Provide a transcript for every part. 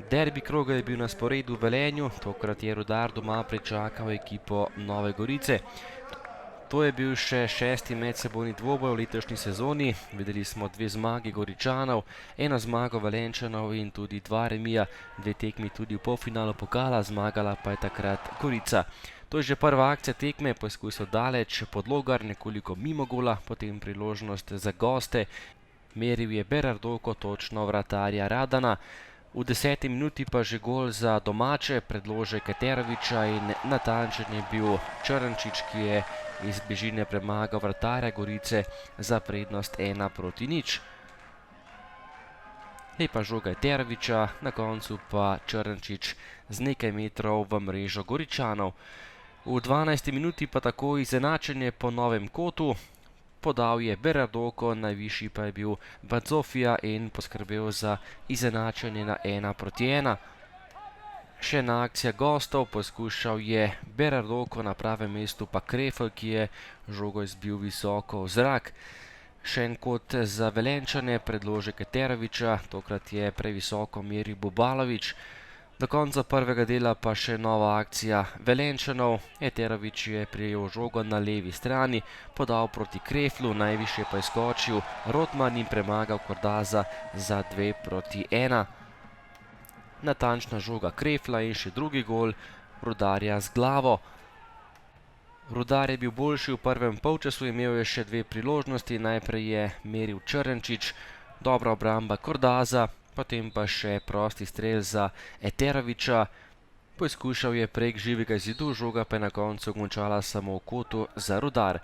Derbi kroga je bil na sporedu v Velenju, tokrat je Rudar doma pričakal ekipo Nove Gorice. To je bil še 6. medsebojni dvoboj v letošnji sezoni. Videli smo 2 zmagi Goričanov, 1 zmago Velenjčanov in tudi 2 remija, 2 tekmi tudi v polfinalu pokala, zmagala pa je takrat Gorica. To je že prva akcija tekme, poskus od daleč, Podlogar nekoliko mimo gola, potem priložnost za goste. Meril je Berardovko točno vratarja Radana. V 10. minuti pa že gol za domače, predložek Eterovića in natančen je bil Črnčič, ki je iz bližine premagal vratarja Gorice za prednost 1:0. Lepa žoga Eterovića, na koncu pa Črnčič z nekaj metrov v mrežo Goričanov. V 12. minuti pa tako izenačenje po novem kotu. Podal je Berardovko, najvišji pa je bil Badzofija in poskrbel za izenačenje na 1:1. Še ena akcija gostov, poskušal je Berardovko, na pravem mestu pa Krefl, ki je žogo izbil visoko v zrak. Še en kot za Velenjčane, predložek Eterovića, tokrat je previsoko meril Bubalović. Do konca prvega dela pa še nova akcija Velenjčanov. Eterović je prijel žogo na levi strani, podal proti Kreflu, najvišje pa je skočil Rotman in premagal Kordaza za 2:1. Natančna žoga Krefla in še drugi gol Rudarja z glavo. Rudar je bil boljši v prvem polčasu, imel je še 2 priložnosti, najprej je meril Črnčič, dobra obramba Kordaza, potem pa še prosti strel za Eterovića. Poskušal je prek živega zidu, žoga pa je na koncu končala samo v kotu za Rudar.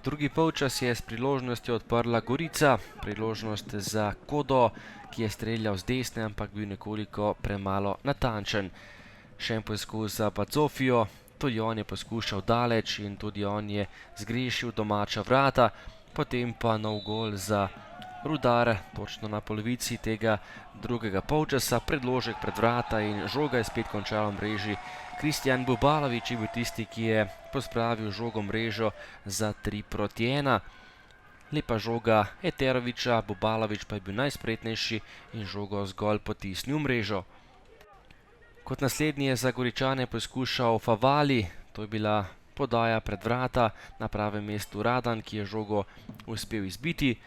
Drugi polčas je s priložnostjo odprla Gorica, priložnost za Kodo, ki je streljal z desne, ampak bil nekoliko premalo natančen. Še en poskus za Badzofijo, tudi on je poskušal daleč in tudi on je zgrešil domača vrata, potem pa nov gol za Rudar, točno na polovici tega drugega polčasa, predložek pred vrata in žoga je spet končala v mreži. Kristjan Bubalović je bil tisti, ki je pospravil žogo v mrežo za 3:1. Lepa žoga Eterovića, Bubalović pa je bil najspretnejši in žogo zgolj potisnil v mrežo. Kot naslednji je za Goričane poskušal Favali, to je bila podaja pred vrata, na pravem mestu Radan, ki je žogo uspel izbiti.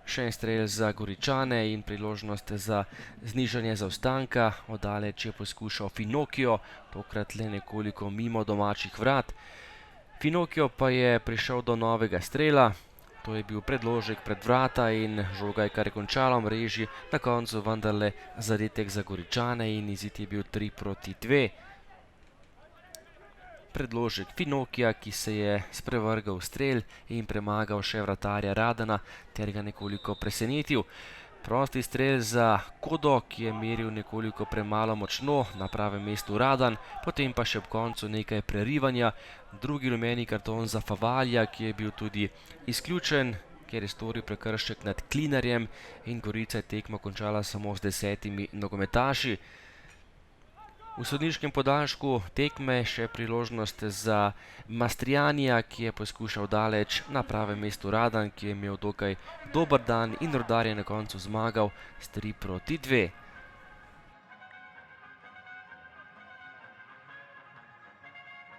Še en strel za Goričane in priložnost za znižanje zaostanka. Oddaleč je poskušal Finokio, tokrat le nekoliko mimo domačih vrat. Finokio pa je prišel do novega strela, to je bil predložek pred vrata in žoga je kar končala v mreži, na koncu vendarle zadetek za Goričane in izid je bil 3:2. Predložek Finokija, ki se je sprevrgal v strel in premagal še vratarja Radana ter ga nekoliko presenetil. Prosti strel za Kodo, ki je meril nekoliko premalo močno, na pravem mestu Radan, potem pa še ob koncu nekaj prerivanja. Drugi rumeni karton za Favalija, ki je bil tudi izključen, ker je storil prekršek nad Klinarjem in Gorica je tekmo končala samo z 10 nogometaši. V sodniškem podaljšku tekme še priložnost za Mastrijanija, ki je poskušal daleč, na pravem mestu Radan, ki je imel dokaj dober dan in Rudar je na koncu zmagal s 3:2.